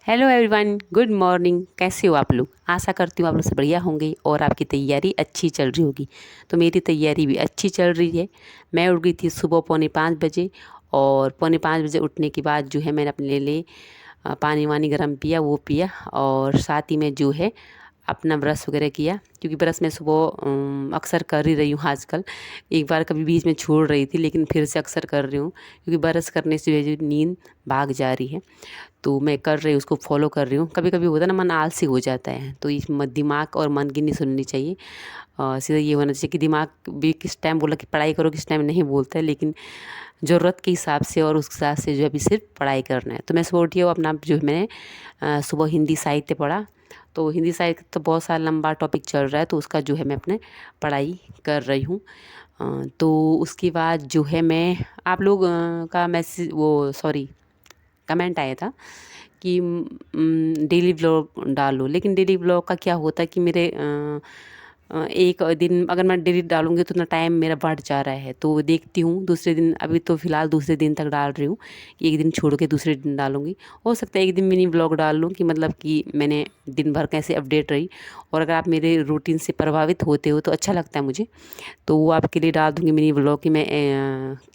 Hello everyone, good morning. कैसे हो आप लोग? आशा करती हूँ आप लोग सब बढ़िया होंगे और आपकी तैयारी अच्छी चल रही होगी। तो मेरी तैयारी भी अच्छी चल रही है। मैं उठ गई थी सुबह 4:45 बजे और 4:45 बजे उठने के बाद जो है मैंने अपने लिए पानी वानी गर्म पिया, वो पिया और साथ ही में जो है अपना ब्रश वगैरह किया, क्योंकि ब्रश मैं सुबह अक्सर कर ही रही हूँ आजकल। एक बार कभी बीच में छोड़ रही थी, लेकिन फिर से अक्सर कर रही हूँ, क्योंकि ब्रश करने से जो नींद भाग जा रही है। तो मैं कर रही हूँ, उसको फॉलो कर रही हूँ। कभी कभी होता है ना, मन आलसी हो जाता है, तो इस दिमाग और मन की नहीं सुननी चाहिए। सीधा ये होना चाहिए कि दिमाग भी किस टाइम बोला कि पढ़ाई करो, किस टाइम नहीं बोलता है, लेकिन ज़रूरत के हिसाब से और उस हिसाब से जो है अभी सिर्फ पढ़ाई करना है। तो मैं सुबह उठी हूँ, अपना जो है मैंने सुबह हिंदी साहित्य पढ़ा। तो हिंदी साहित्य तो बहुत सारा लंबा टॉपिक चल रहा है, तो उसका जो है मैं अपने पढ़ाई कर रही हूँ। तो उसके बाद जो है मैं आप लोग का मैसेज, वो सॉरी, कमेंट आया था कि डेली व्लॉग डालो। लेकिन डेली व्लॉग का क्या होता है कि मेरे एक दिन अगर मैं डेली डालूँगी तो उतना टाइम मेरा बढ़ जा रहा है, तो देखती हूँ दूसरे दिन। अभी तो फ़िलहाल दूसरे दिन तक डाल रही हूँ कि एक दिन छोड़ के दूसरे दिन डालूँगी। हो सकता है एक दिन मिनी व्लॉग डाल लूँ कि मतलब कि मैंने दिन भर कैसे अपडेट रही। और अगर आप मेरे रूटीन से प्रभावित होते हो तो अच्छा लगता है मुझे। तो वो आपके लिए डाल दूँगी मिनी व्लॉग कि मैं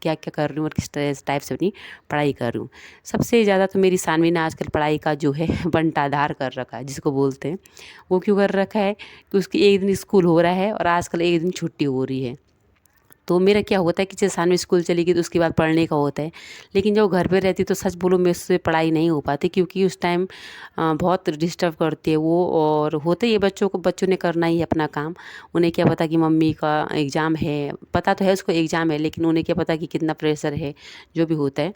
क्या क्या कर रही हूँ और किस टाइप से अपनी पढ़ाई कर रही हूँ। सबसे ज़्यादा तो मेरी सानवी ने आजकल पढ़ाई का जो है बंटाधार कर रखा है, जिसको बोलते हैं। वो क्यों कर रखा है कि उसकी एक दिन स्कूल हो रहा है और आजकल एक दिन छुट्टी हो रही है। तो मेरा क्या होता है कि जैसे सानवी स्कूल चली गई तो उसके बाद पढ़ने का होता है। लेकिन जब वो घर पे रहती तो सच बोलूँ मैं उससे पढ़ाई नहीं हो पाती, क्योंकि उस टाइम बहुत डिस्टर्ब करती है वो। और होते ही है बच्चों ने करना ही है अपना काम। उन्हें क्या पता कि मम्मी का एग्ज़ाम है, पता तो है उसको एग्ज़ाम है, लेकिन उन्हें क्या पता कि कितना प्रेशर है, जो भी होता है।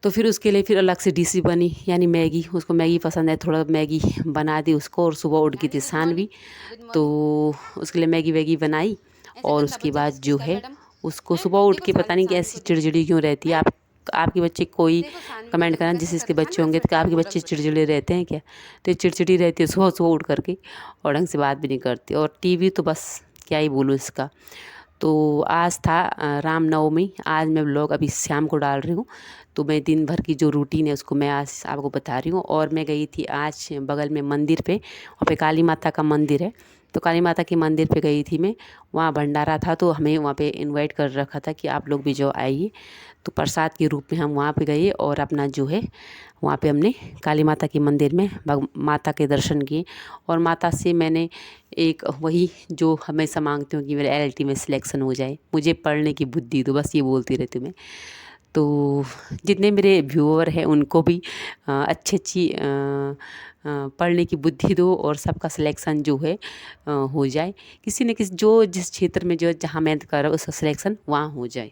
तो फिर उसके लिए फिर अलग से डिश बनी, यानी मैगी। उसको मैगी पसंद है, थोड़ा मैगी बना दी उसको। और सुबह उठ गई थी सानवी, तो उसके लिए मैगी वैगी बनाई। और उसके बाद जो है उसको सुबह उठ के पता नहीं कि ऐसी चिड़चिड़ी क्यों रहती है। आप आपके बच्चे कोई कमेंट करना, जिस जिसके बच्चे होंगे तो क्या आपके बच्चे चिड़चिड़े रहते हैं क्या? तो ये चिड़चिड़ी रहती है सुबह सुबह उठ करके, और ढंग से बात भी नहीं करती। और टीवी तो बस क्या ही बोलूँ इसका। तो आज था रामनवमी। आज मैं व्लॉग अभी शाम को डाल रही हूँ, तो मैं दिन भर की जो रूटीन है उसको मैं आज आपको बता रही हूँ। और मैं गई थी आज बगल में मंदिर पे, वहाँ पे काली माता का मंदिर है। तो काली माता के मंदिर पे गई थी मैं। वहाँ भंडारा था, तो हमें वहाँ पे इनवाइट कर रखा था कि आप लोग भी जो आइए। तो प्रसाद के रूप में हम वहाँ पे गए और अपना जो है वहाँ पे हमने काली माता के मंदिर में माता के दर्शन किए। और माता से मैंने एक वही जो हमेशा मांगती हूँ कि मेरे एलएलटी में सिलेक्शन हो जाए, मुझे पढ़ने की बुद्धि दो, बस ये बोलती रहती हूँ मैं। तो जितने मेरे व्यूअर हैं उनको भी अच्छी पढ़ने की बुद्धि दो और सबका सिलेक्शन जो है हो जाए। किसी न किसी जो जिस क्षेत्र में जो जहाँ मेहनत कर रहा है उसका सिलेक्शन वहाँ हो जाए।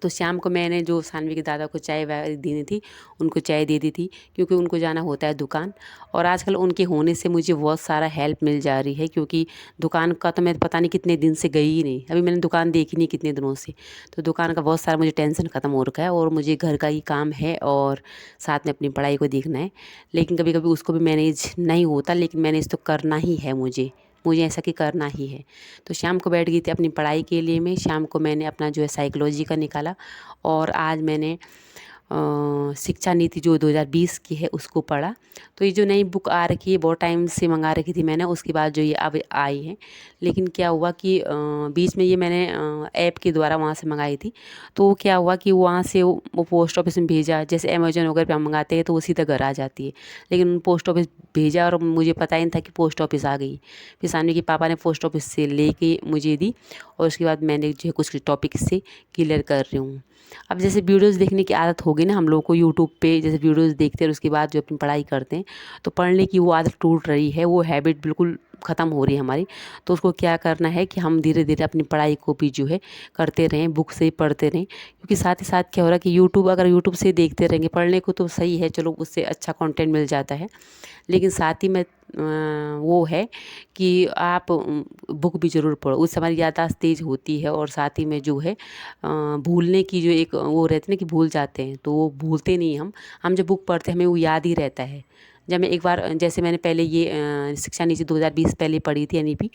तो शाम को मैंने जो सानवी के दादा को चाय वाय देनी थी, उनको चाय दे दी थी, क्योंकि उनको जाना होता है दुकान। और आजकल उनके होने से मुझे बहुत सारा हेल्प मिल जा रही है, क्योंकि दुकान का तो मैं पता नहीं कितने दिन से गई ही नहीं। अभी मैंने दुकान देखी नहीं कितने दिनों से। तो दुकान का बहुत सारा मुझे टेंशन ख़त्म हो रखा है, और मुझे घर का ही काम है और साथ में अपनी पढ़ाई को देखना है। लेकिन कभी कभी उसको भी मैनेज नहीं होता, लेकिन मैनेज तो करना ही है मुझे। मुझे ऐसा कि करना ही है। तो शाम को बैठ गई थी अपनी पढ़ाई के लिए। मैं शाम को मैंने अपना जो है साइकोलॉजी का निकाला। और आज मैंने शिक्षा नीति जो 2020 की है उसको पढ़ा। तो ये जो नई बुक आ रखी है, बहुत टाइम से मंगा रखी थी मैंने, उसके बाद जो ये अब आई है। लेकिन क्या हुआ कि बीच में ये मैंने ऐप के द्वारा वहाँ से मंगाई थी। तो क्या हुआ कि वहाँ से वो पोस्ट ऑफिस में भेजा, जैसे अमेजोन वगैरह पे हम मंगाते हैं तो वो सीधा घर आ जाती है। लेकिन पोस्ट ऑफिस भेजा और मुझे पता ही नहीं था कि पोस्ट ऑफिस आ गई। फिर सानवी के पापा ने पोस्ट ऑफिस से लेके मुझे दी, और उसके बाद मैंने जो है कुछ टॉपिक से क्लियर कर रही हूँ। अब जैसे वीडियोज़ देखने की आदत हो गई ना हम लोगों को, यूट्यूब पे जैसे वीडियोज़ देखते हैं और उसके बाद जो अपनी पढ़ाई करते हैं, तो पढ़ने की वो आदत टूट रही है, वो हैबिट बिल्कुल ख़त्म हो रही है हमारी। तो उसको क्या करना है कि हम धीरे धीरे अपनी पढ़ाई को भी जो है करते रहें, बुक से ही पढ़ते रहें। क्योंकि साथ ही साथ क्या हो रहा है कि अगर यूट्यूब से देखते रहेंगे, पढ़ने को तो सही है, चलो उससे अच्छा कंटेंट मिल जाता है। लेकिन साथ ही में वो है कि आप बुक भी ज़रूर पढ़ो, उससे हमारी याददाश्त तेज़ होती है। और साथ ही में जो है भूलने की जो एक वो रहती है ना कि भूल जाते हैं, तो वो भूलते नहीं हम जब बुक पढ़ते हैं हमें वो याद ही रहता है। जब मैं एक बार जैसे मैंने पहले ये शिक्षा नीति 2020 पहले पढ़ी थी NEP,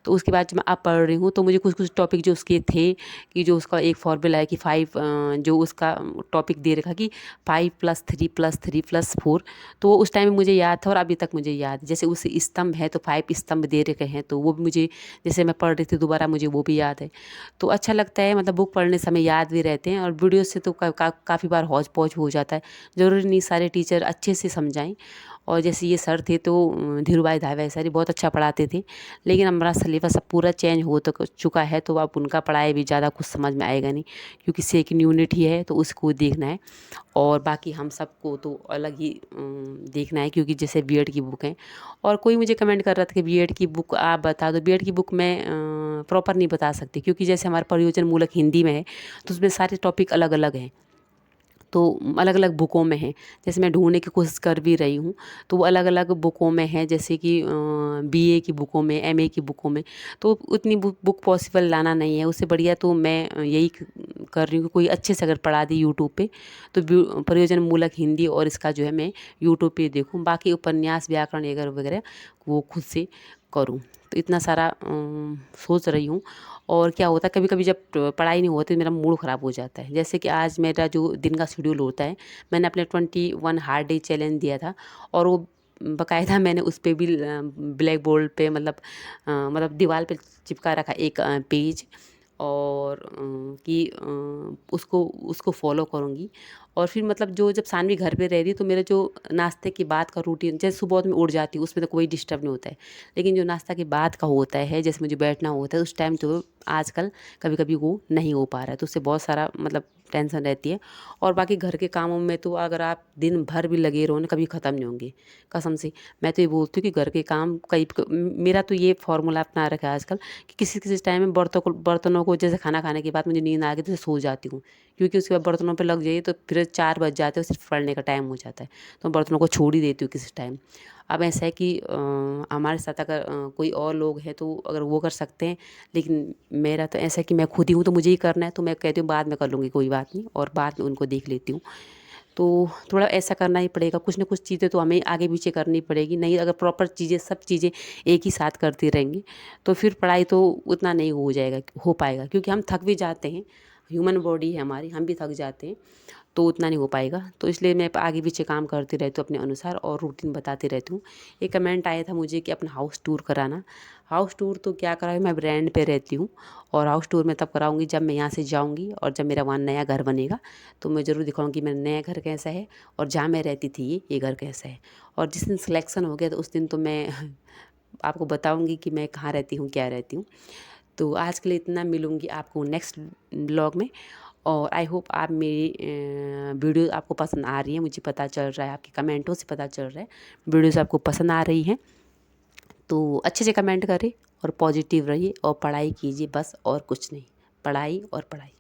तो उसके बाद जब मैं अब पढ़ रही हूँ तो मुझे कुछ कुछ टॉपिक जो उसके थे कि जो उसका एक फॉर्मूला है कि 5 जो उसका टॉपिक दे रखा कि 5+3+3+4, तो वो उस टाइम में मुझे याद था और अभी तक मुझे याद है। जैसे उस स्तंभ है तो 5 स्तंभ दे रखे हैं, तो वो भी मुझे जैसे मैं पढ़ रही थी दोबारा मुझे वो भी याद है। तो अच्छा लगता है, मतलब बुक पढ़ने समय याद भी रहते हैं, और वीडियो से तो काफ़ी बार हौच पौच हो जाता है। ज़रूरी नहीं सारे टीचर अच्छे से समझाएं। और जैसे ये सर थे तो धीरू भाई धावे सर बहुत अच्छा पढ़ाते थे, लेकिन हमारा सिलेबस अब पूरा चेंज हो तो चुका है, तो अब उनका पढ़ाई भी ज़्यादा कुछ समझ में आएगा नहीं, क्योंकि सेकंड यूनिट ही है तो उसको देखना है। और बाकी हम सबको तो अलग ही देखना है, क्योंकि जैसे बीएड की बुक है। और कोई मुझे कमेंट कर रहा था कि बीएड की बुक आप बता दो। बीएड की बुक मैं प्रॉपर नहीं बता सकती, क्योंकि जैसे हमारा प्रयोजन मूलक हिंदी में है तो उसमें सारे टॉपिक अलग अलग हैं, तो अलग अलग बुकों में है। जैसे मैं ढूंढने की कोशिश कर भी रही हूँ, तो वो अलग अलग बुकों में है, जैसे कि बीए की बुकों में, एमए की बुकों में। तो उतनी बुक पॉसिबल लाना नहीं है, उससे बढ़िया तो मैं यही कर रही हूँ कि कोई अच्छे से अगर पढ़ा दी यूट्यूब पे, तो प्रयोजन मूलक हिंदी और इसका जो है मैं यूट्यूब पे देखूँ। बाकी उपन्यास, व्याकरण वगैरह वगैरह वो खुद से करूँ। तो इतना सारा सोच रही हूँ। और क्या होता है, कभी कभी जब पढ़ाई नहीं होती मेरा मूड ख़राब हो जाता है। जैसे कि आज मेरा जो दिन का शेड्यूल होता है, मैंने अपने 21 हार्ड डे चैलेंज दिया था, और वो बाकायदा मैंने उस पर भी ब्लैक बोर्ड पे मतलब दीवार पे चिपका रखा एक पेज, और कि उसको उसको फॉलो करूँगी। और फिर मतलब जो जब सानवी घर पे रह रही, तो मेरा जो नाश्ते के बाद का रूटीन, जैसे सुबह में उठ जाती हूँ उसमें तो कोई डिस्टर्ब नहीं होता है, लेकिन जो नाश्ता के बाद का होता है, जैसे मुझे बैठना होता है उस टाइम, तो आजकल कभी कभी वो नहीं हो पा रहा है, तो उससे बहुत सारा मतलब टेंशन रहती है। और बाकी घर के कामों में तो अगर आप दिन भर भी लगे रहो ना, कभी ख़त्म नहीं होंगे कसम से। मैं तो ये बोलती हूँ कि घर के काम कई, मेरा तो ये फॉर्मूला अपना रखा है आजकल कि किसी किसी टाइम में बर्तनों को जैसे खाना खाने के बाद मुझे नींद आ गई तो सो जाती हूँ, क्योंकि उसके बाद बर्तनों पे लग जाइए तो फिर 4 बज जाते हैं, सिर्फ पढ़ने का टाइम हो जाता है, तो बर्तनों को छोड़ ही देती हूँ किसी टाइम। अब ऐसा है कि हमारे साथ अगर कोई और लोग हैं तो अगर वो कर सकते हैं, लेकिन मेरा तो ऐसा है कि मैं खुद ही हूँ तो मुझे ही करना है, तो मैं कहती हूँ बाद में कर लूँगी कोई बात नहीं, और बाद में उनको देख लेती हूँ। तो थोड़ा ऐसा करना ही पड़ेगा, कुछ ना कुछ चीज़ें तो हमें आगे पीछे करनी पड़ेगी, नहीं अगर प्रॉपर चीज़ें सब चीज़ें एक ही साथ करते रहेंगे तो फिर पढ़ाई तो उतना नहीं हो पाएगा, क्योंकि हम थक भी जाते हैं, ह्यूमन बॉडी है हमारी, हम भी थक जाते हैं, तो उतना नहीं हो पाएगा। तो इसलिए मैं आगे पीछे काम करती रहती हूँ अपने अनुसार, और रूटीन बताती रहती हूँ। एक कमेंट आया था मुझे कि अपना हाउस टूर कराना। हाउस टूर तो क्या करा है, मैं ब्रांड पे रहती हूँ, और हाउस टूर मैं तब कराऊंगी जब मैं यहाँ से जाऊँगी, और जब मेरा वहाँ नया घर बनेगा तो मैं ज़रूर दिखाऊंगी मेरा नया घर कैसा है, और जहाँ मैं रहती थी ये घर कैसा है। और जिस दिन सिलेक्शन हो गया तो उस दिन तो मैं आपको बताऊंगी कि मैं कहाँ रहती हूँ, क्या रहती हूँ। तो आज के लिए इतना, मिलूंगी आपको नेक्स्ट ब्लॉग में। और आई होप आप मेरी वीडियो आपको पसंद आ रही है, मुझे पता चल रहा है, आपके कमेंटों से पता चल रहा है वीडियोस आपको पसंद आ रही हैं। तो अच्छे से कमेंट करें और पॉजिटिव रहिए और पढ़ाई कीजिए बस, और कुछ नहीं, पढ़ाई और पढ़ाई।